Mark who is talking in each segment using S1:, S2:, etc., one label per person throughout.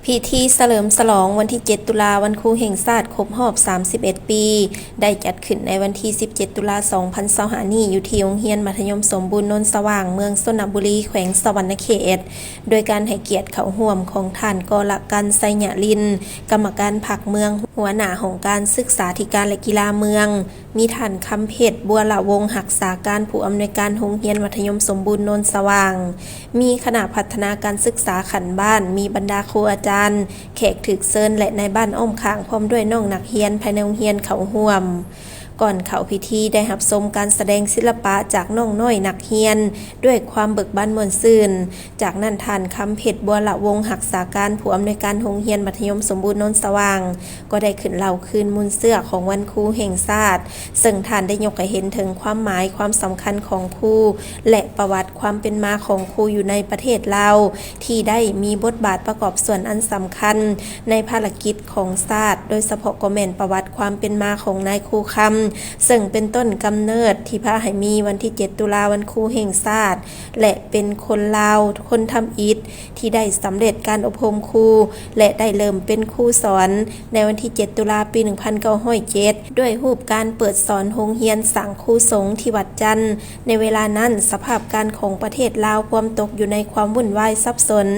S1: พิธีเฉลิมฉลองวันที่ 7 ตุลาวันครูแห่งชาติครบรอบ 31 ปี ได้จัดขึ้นในวันที่ 17 ตุลา 2025 นี้อยู่ที่โรงเรียนมัธยมสมบูรณ์นนท์สว่างเมืองชลบุรีแขวงสะหวรรณเขต โดยการให้เกียรติเข้าร่วมของท่านกรกันต์ ไสยลิน กรรมการพรรคเมืองหัวหน้าของการศึกษาธิการและกีฬาเมือง มีท่านคำเพชร บัวละวงศ์รักษาการผู้อำนวยการโรงเรียนมัธยมสมบูรณ์นนท์สว่าง มีคณะพัฒนาการศึกษาขันบ้าน มีบรรดาครูอาจารย์แขกถึกเซินและในบ้านอ้อมข้างพร้อมด้วยน้องนักเรียนภายในโรงเรียนเขาห่วมก่อนเข้าพิธีได้รับชมการแสดงศิลปะจากน้องน้อยนักเรียนด้วยความเบิกบานม่วนซื่นจากนั้นท่านคำเพชร บัวละวงศ์รักษาการผู้อำนวยการโรงเรียนมัธยมสมบูรณ์นนท์สว่างก็ได้ขึ้นเล่าคืนมูลเสื้อของวันครูแห่งชาติซึ่งท่านได้ยกให้เห็นถึงความหมายความสำคัญของครูและประวัติความเป็นมาของครูอยู่ในประเทศลาวที่ได้มีบทบาทประกอบส่วนอันสำคัญในภารกิจของชาติโดยเฉพาะก็แม่นประวัติความเป็นมาของนายครูคำซึ่งเป็นต้นกำเนิดที่พาให้มีวันที่ 7 ตุลาวันครูแห่งชาติและเป็นคนลาวคนทำอิฐที่ได้สำเร็จการอบรมครูและได้เริ่มเป็นครูสอนในวันที่ 7 ตุลาปี 1907 ด้วยรูปการเปิดสอนโรงเรียนสังครูสงฆ์ที่วัดจันทร์ในเวลานั้นสภาพการของประเทศลาวความตกอยู่ในความวุ่นวายสับสน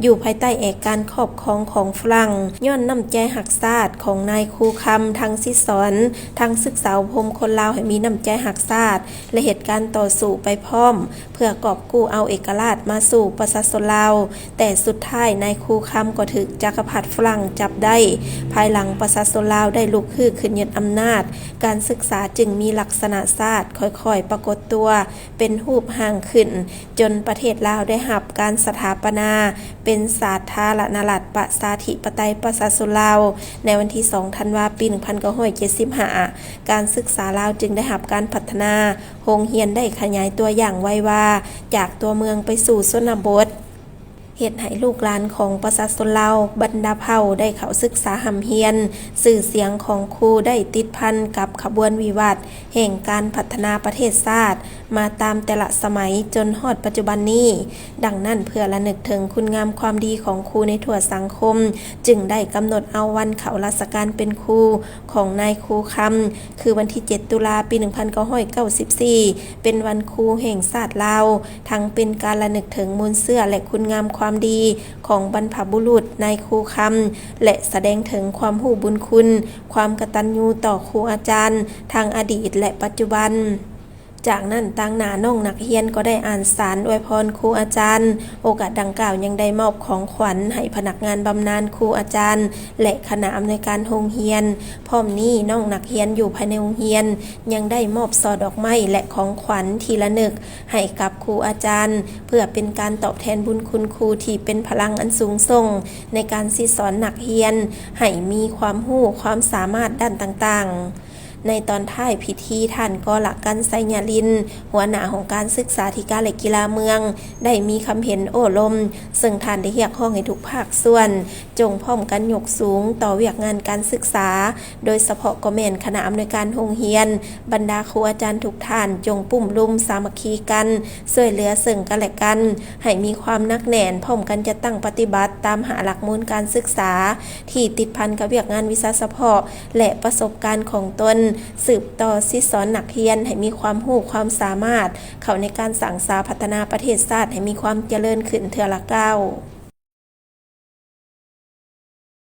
S1: อยู่ภายใต้เอกการครอบครองของฝรั่งย้อนน้ำใจหักชาติของนายครูคำทั้งสิสอนทั้งศึกษาอบรมคนลาวให้มีน้ำใจหักชาติและเหตุการณ์ต่อสู้ไปพร้อมเพื่อกอบกู้เอาเอกราชมาสู่ประชาชนลาวแต่สุดท้ายนายครูคำก็ถูกจักรพรรดิฝรั่งจับได้ภายหลังประชาชนลาวได้ลุกขึ้นยึดอำนาจการศึกษาจึงมีลักษณะชาติค่อยๆปรากฏตัวเป็นรูปห่างขึ้นจนประเทศลาวได้รับการสถาปนาเป็นสาธารณรัฐประชาธิปไตยประชาชนลาวในวันที่ 2 ธันวาคม ปี 1975 การศึกษาลาวจึงได้รับการพัฒนาโรงเรียนได้ขยายตัวอย่างไวว่าจากตัวเมืองไปสู่ชนบทเฮ็ดให้ลูกหลานของประชาชนลาวบรรดาเผ่าได้เข้าศึกษาหำเฮียนสื่อเสียงของครูได้ติดพันกับขบวนวิวัฒน์แห่งการพัฒนาประเทศชาติมาตามแต่ละสมัยจนฮอดปัจจุบันนี้ดังนั้นเพื่อระลึกถึงคุณงามความดีของครูในทั่วสังคมจึงได้กำหนดเอาวันเข้าราชการเป็นครูของนายครูคำคือวันที่ 7 ตุลาปี 1994 เป็นวันครูแห่งชาติลาวทั้งเป็นการระลึกถึงมูลเสื้อและคุณงามความดีของบรรพบุรุษนายครูคำและแสดงถึงความรู้บุญคุณความกตัญญูต่อครูอาจารย์ทางอดีตและปัจจุบันจากนั้นต่างหน้าน้องนักเรียนก็ได้อ่านสารอวยพรครูอาจารย์โอกาสดังกล่าวยังได้มอบของขวัญให้พนักงานบำนาญครูอาจารย์และคณะอำนวยการโรงเรียนพร้อมนี้น้องนักเรียนอยู่ภายในโรงเรียนยังได้มอบช่อดอกไม้และของขวัญทีละนึกให้กับครูอาจารย์เพื่อเป็นการตอบแทนบุญคุณครูที่เป็นพลังอันสูงส่งในการสอนนักเรียนให้มีความรู้ความสามารถด้านต่างๆในตอนท้ายพิธีท่านกรกันต์ ไสยลินหัวหน้าของการศึกษาธิการและกีฬาเมืองได้มีคำเห็นโอ้ลมซึ่งท่านได้เรียกร้องให้ทุกภาคส่วนจงพร้อมกันยกสูงต่อเวียกงานการศึกษาโดยเฉพาะก็แม่นคณะอำนวยการโรงเรียนบรรดาครูอาจารย์ทุกท่านจงปุ่มลุมสามัคคีกันช่วยเหลือซึ่งกันและกันให้มีความหนักแน่นพร้อมกันจะตั้งปฏิบัติตามหาหลักมูลการศึกษาที่ติดพันกับเวียกงานวิชาเฉพาะและประสบการณ์ของตนสืบต่อสอนนักเรียนให้มีความรู้ความสามารถเข้าในการสร้างสรรค์พัฒนาประเทศชาติให้มีความเจริญขึ้นเทื่อละก้าว